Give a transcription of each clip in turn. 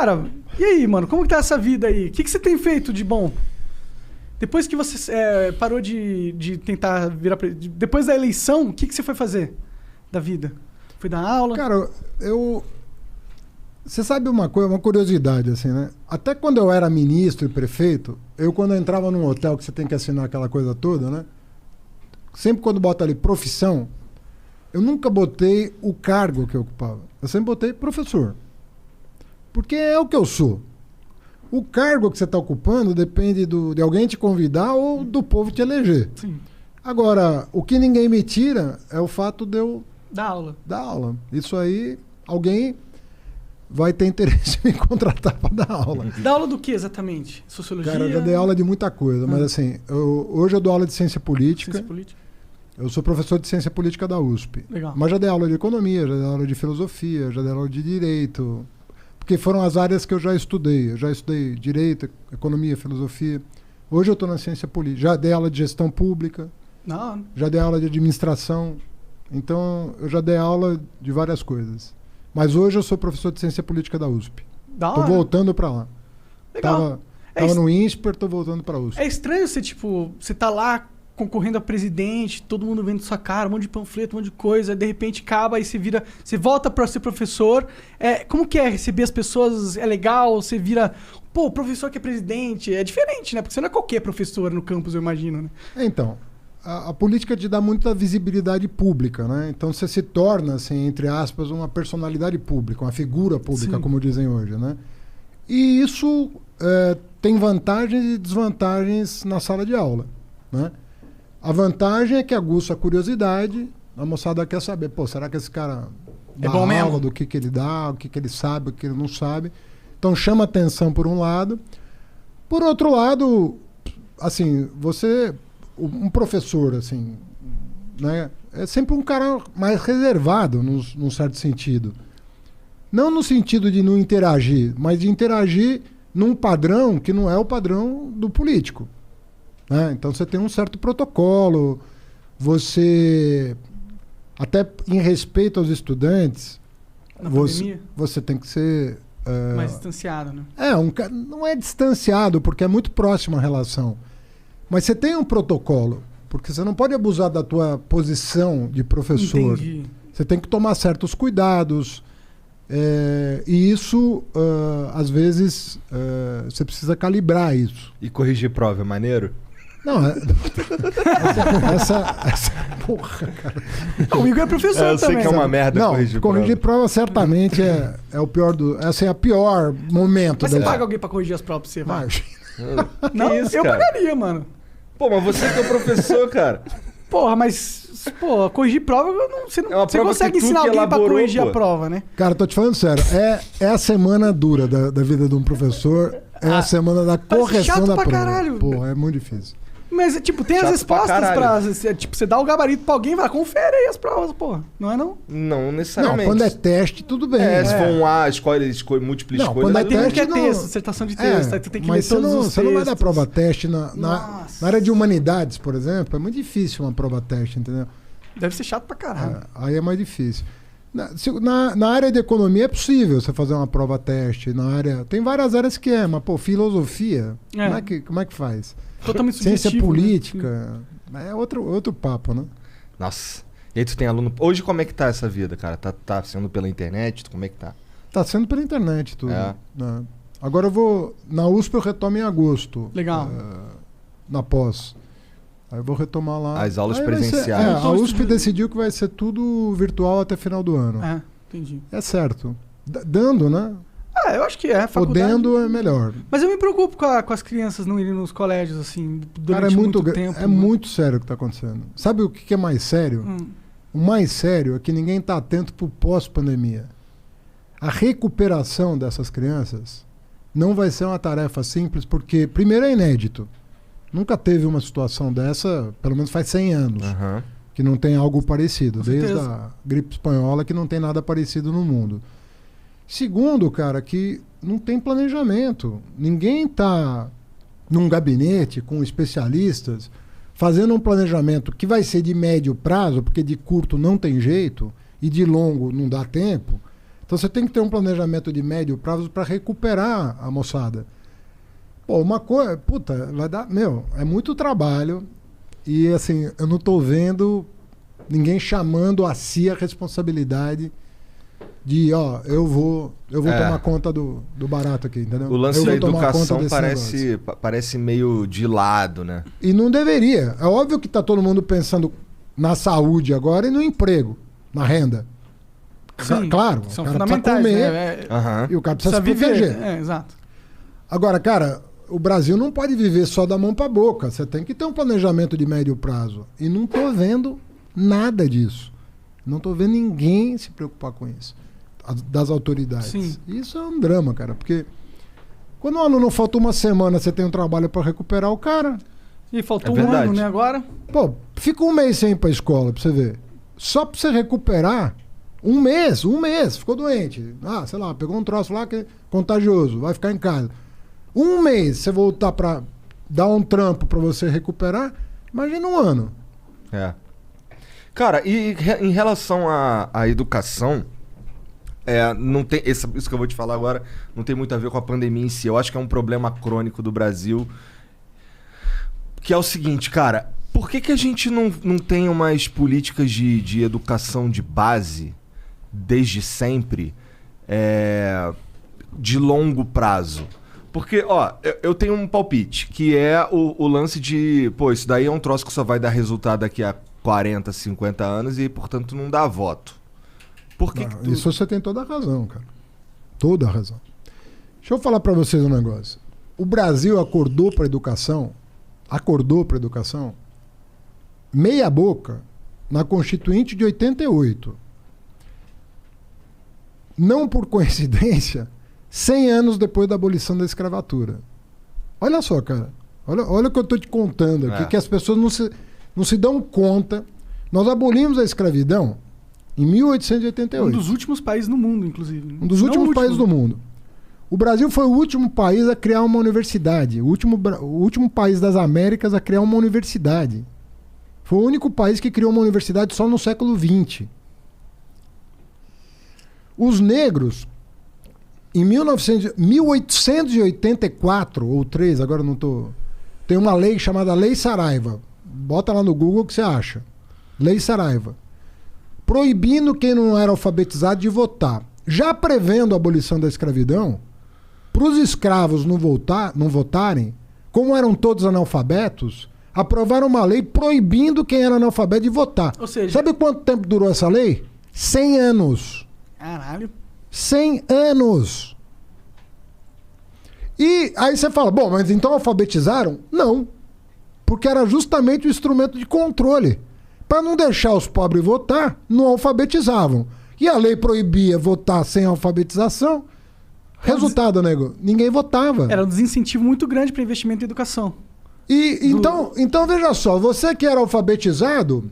Cara, e aí, mano? Como que tá essa vida aí? O que você tem feito de bom? Depois que você parou de tentar virar... Depois da eleição, o que você foi fazer da vida? Foi dar aula? Cara, você sabe uma coisa, uma curiosidade, assim, né? Até quando eu era ministro e prefeito, quando eu entrava num hotel que você tem que assinar aquela coisa toda, né? Sempre quando bota ali profissão, eu nunca botei o cargo que eu ocupava. Eu sempre botei professor. Porque é o que eu sou. O cargo que você está ocupando depende de alguém te convidar ou do povo te eleger. Sim. Agora, o que ninguém me tira é o fato de eu dar aula. Dar aula. Isso aí, alguém vai ter interesse em me contratar para dar aula. Dá aula do que exatamente? Sociologia? Cara, eu já dei aula de muita coisa, mas assim, hoje eu dou aula de ciência política. Ciência política. Eu sou professor de ciência política da USP. Legal. Mas já dei aula de economia, já dei aula de filosofia, já dei aula de direito. Porque foram as áreas que eu já estudei. Eu já estudei direito, economia, filosofia. Hoje eu estou na ciência política. Já dei aula de gestão pública. Não. Já dei aula de administração. Então, eu já dei aula de várias coisas. Mas hoje eu sou professor de ciência política da USP. Estou voltando para lá. Legal. Tava no INSPER, estou voltando para a USP. É estranho você tá lá concorrendo a presidente, todo mundo vendo sua cara, um monte de panfleto, um monte de coisa, de repente acaba e você volta para ser professor. Como que é receber as pessoas? É legal? Você vira, pô, o professor que é presidente. É diferente, né? Porque você não é qualquer professor no campus, eu imagino, né? Então, a política te dá muita visibilidade pública, né? Então você se torna, assim, entre aspas, uma personalidade pública, uma figura pública, sim, como dizem hoje, né? E isso tem vantagens e desvantagens na sala de aula, né? A vantagem é que aguça a curiosidade, a moçada quer saber, pô, será que esse cara dá aula mesmo? Do que ele dá, o que ele sabe, o que ele não sabe. Então chama atenção por um lado. Por outro lado, assim, um professor, assim, né, é sempre um cara mais reservado, num certo sentido. Não no sentido de não interagir, mas de interagir num padrão que não é o padrão do político. Né? Então você tem um certo protocolo, você, até em respeito aos estudantes, você tem que ser... mais distanciado, né? Não é distanciado, porque é muito próxima a relação. Mas você tem um protocolo, porque você não pode abusar da tua posição de professor. Entendi. Você tem que tomar certos cuidados. E isso, às vezes, você precisa calibrar isso. E corrigir prova é maneiro? Não, essa porra, cara. O Igor é professor também. Eu sei que é uma merda corrigir prova certamente é o pior essa é a pior momento. Mas você paga alguém pra corrigir as provas pra você, vai? Não, isso, eu cara? pagaria, mano. Pô, mas você que é o professor, cara. Porra, mas... Pô, corrigir prova, você não você consegue ensinar alguém pra corrigir a prova, né? Cara, tô te falando sério. É a semana dura da vida de um professor. É a semana da correção da prova. Caralho. Porra, é muito difícil. Mas, tipo, tem as respostas pra... Tipo, você dá o gabarito pra alguém e vai, confere aí as provas, porra. Não é não? Não necessariamente. Não, quando é teste, tudo bem. Se for um A, escolhe múltipla escolha. Quando é teste, teste, texto, dissertação de texto. Aí tu tem que ler todos os textos. Você não vai dar prova teste na área de humanidades, por exemplo. É muito difícil uma prova teste, entendeu? Deve ser chato pra caralho. Aí é mais difícil. Na área de economia é possível você fazer uma prova teste. Tem várias áreas que mas, pô, filosofia, como é que faz? Totalmente ciência subjetivo, política, né? É outro papo, né? Nossa. E aí tu tem aluno... Hoje como é que tá essa vida, cara? Tá sendo pela internet? Como é que tá? Tá sendo pela internet tudo. Né? Agora eu vou... Na USP eu retomo em agosto. Legal. Na pós. Aí eu vou retomar lá. As aulas presenciais. A USP decidiu que vai ser tudo virtual até final do ano. Entendi. É certo. Dando, né? Eu acho que é. Faculdade. Podendo é melhor. Mas eu me preocupo com as crianças não irem nos colégios, assim, durante muito tempo. É muito sério o que está acontecendo. Sabe o que é mais sério? O mais sério é que ninguém está atento para o pós-pandemia. A recuperação dessas crianças não vai ser uma tarefa simples, porque, primeiro, é inédito. Nunca teve uma situação dessa, pelo menos faz 100 anos, que não tem algo parecido. Desde a gripe espanhola, que não tem nada parecido no mundo. Segundo, cara, que não tem planejamento. Ninguém está num gabinete com especialistas fazendo um planejamento que vai ser de médio prazo, porque de curto não tem jeito, e de longo não dá tempo. Então você tem que ter um planejamento de médio prazo para recuperar a moçada. Pô, uma coisa, puta, vai dar, é muito trabalho e assim, eu não tô vendo ninguém chamando a si a responsabilidade de, ó, eu vou tomar conta do barato aqui, entendeu? O lance da educação parece meio de lado, né? E não deveria. É óbvio que tá todo mundo pensando na saúde agora e no emprego, na renda. Sim, claro, são o cara fundamentais, precisa comer né? e o cara precisa se proteger. Exato. Agora, cara, o Brasil não pode viver só da mão para boca. Você tem que ter um planejamento de médio prazo. E não tô vendo nada disso. Não tô vendo ninguém se preocupar com isso. Das autoridades. Sim. Isso é um drama, cara. Porque quando o aluno falta uma semana, você tem um trabalho para recuperar o cara. E faltou um ano, né, agora? Pô, fica um mês sem ir pra escola, pra você ver. Só pra você recuperar, um mês, ficou doente. Ah, sei lá, pegou um troço lá que é contagioso, vai ficar em casa. Um mês, você voltar pra dar um trampo pra você recuperar, imagina um ano. É. Cara, e em relação à educação, não tem, isso que eu vou te falar agora não tem muito a ver com a pandemia em si. Eu acho que é um problema crônico do Brasil, que é o seguinte, cara, por que a gente não tem umas políticas de educação de base, desde sempre, de longo prazo? Porque, ó, eu tenho um palpite, que é o lance de, pô, isso daí é um troço que só vai dar resultado daqui a 40, 50 anos e, portanto, não dá voto. Por que que Isso você tem toda a razão, cara. Toda a razão. Deixa eu falar pra vocês um negócio. O Brasil acordou pra educação, meia boca, na Constituinte de 88. Não por coincidência, 100 anos depois da abolição da escravatura. Olha só, cara. Olha o que eu estou te contando aqui, que as pessoas não se dão conta. Nós abolimos a escravidão em 1888. Um dos últimos países no mundo, inclusive. Um dos últimos países do mundo. O Brasil foi o último país a criar uma universidade. O último país das Américas a criar uma universidade. Foi o único país que criou uma universidade só no século XX. Os negros, em 1884 ou 3, agora não estou... Tem uma lei chamada Lei Saraiva. Bota lá no Google que você acha. Lei Saraiva. Proibindo quem não era alfabetizado de votar. Já prevendo a abolição da escravidão, para os escravos não votarem, como eram todos analfabetos, aprovaram uma lei proibindo quem era analfabeto de votar. Ou seja... Sabe quanto tempo durou essa lei? 100 anos. Caralho. 100 anos. E aí você fala, bom, mas então alfabetizaram? Não. Porque era justamente o instrumento de controle. Para não deixar os pobres votar, não alfabetizavam. E a lei proibia votar sem alfabetização. Resultado, nego, ninguém votava. Era um desincentivo muito grande para investimento em educação. Então veja só, você que era alfabetizado,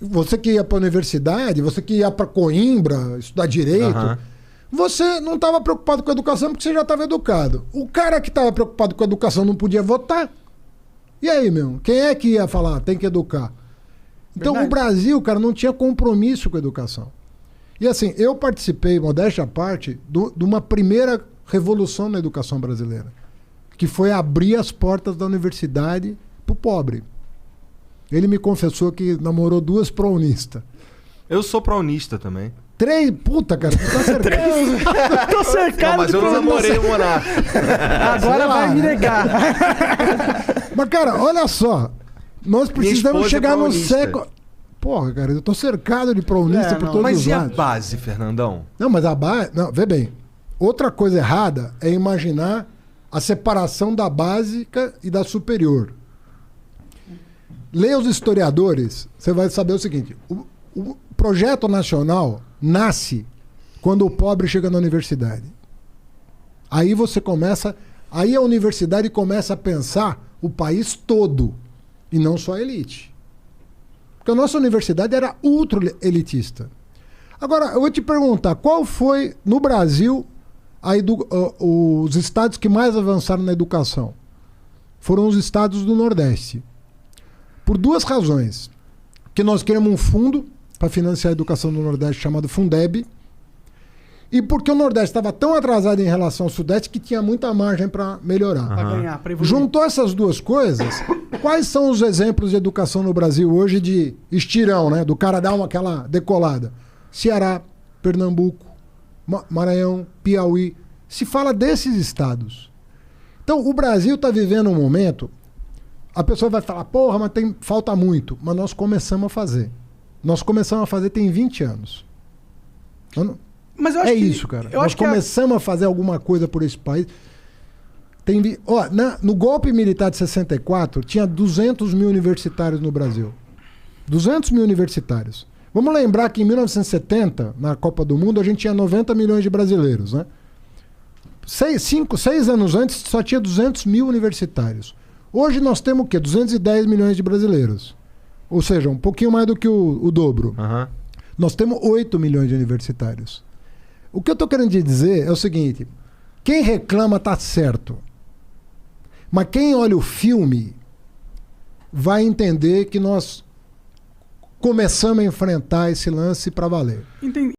você que ia para a universidade, você que ia para Coimbra estudar direito, você não estava preocupado com a educação porque você já estava educado. O cara que estava preocupado com a educação não podia votar. E aí, meu? Quem é que ia falar? Tem que educar. Então o Brasil, cara, não tinha compromisso com a educação. E assim, eu participei, modéstia à parte, de uma primeira revolução na educação brasileira, que foi abrir as portas da universidade pro pobre. Ele me confessou que namorou 2 pró-unistas. Eu sou pró-unista também. 3? Puta, cara, tu tá cercado. Tô cercado. Não, mas eu não namorei o Monarca. Agora vai me negar. Mas, cara, olha só. Nós precisamos chegar no século... Porra, cara, eu tô cercado de pró-unista por todos mas os e lados. a base, Fernandão? Não, mas a base... Não, vê bem. Outra coisa errada é imaginar a separação da básica e da superior. Leia os historiadores, você vai saber o seguinte. O projeto nacional nasce quando o pobre chega na universidade. Aí você começa... Aí a universidade começa a pensar o país todo e não só a elite. Porque a nossa universidade era ultra elitista. Agora, eu vou te perguntar, qual foi, no Brasil, os estados que mais avançaram na educação? Foram os estados do Nordeste. Por 2 razões. Que nós criamos um fundo para financiar a educação do Nordeste chamado Fundeb. e porque o Nordeste estava tão atrasado em relação ao Sudeste que tinha muita margem para melhorar. Pra ganhar, pra evoluir. Juntou essas duas coisas, quais são os exemplos de educação no Brasil hoje de estirão, né? Do cara dar aquela decolada? Ceará, Pernambuco, Maranhão, Piauí. Se fala desses estados. Então, o Brasil está vivendo um momento... A pessoa vai falar, porra, mas falta muito. Mas nós começamos a fazer. Nós começamos a fazer tem 20 anos. Mas eu acho isso, cara. Nós começamos a fazer alguma coisa por esse país. No golpe militar de 64, tinha 200 mil universitários no Brasil. 200 mil universitários. Vamos lembrar que em 1970, na Copa do Mundo, a gente tinha 90 milhões de brasileiros, né? 6 anos antes, só tinha 200 mil universitários. Hoje nós temos o quê? 210 milhões de brasileiros. Ou seja, um pouquinho mais do que o dobro. Uhum. Nós temos 8 milhões de universitários. O que eu estou querendo dizer é o seguinte: quem reclama está certo. Mas quem olha o filme vai entender que nós começamos a enfrentar esse lance para valer. Entendi.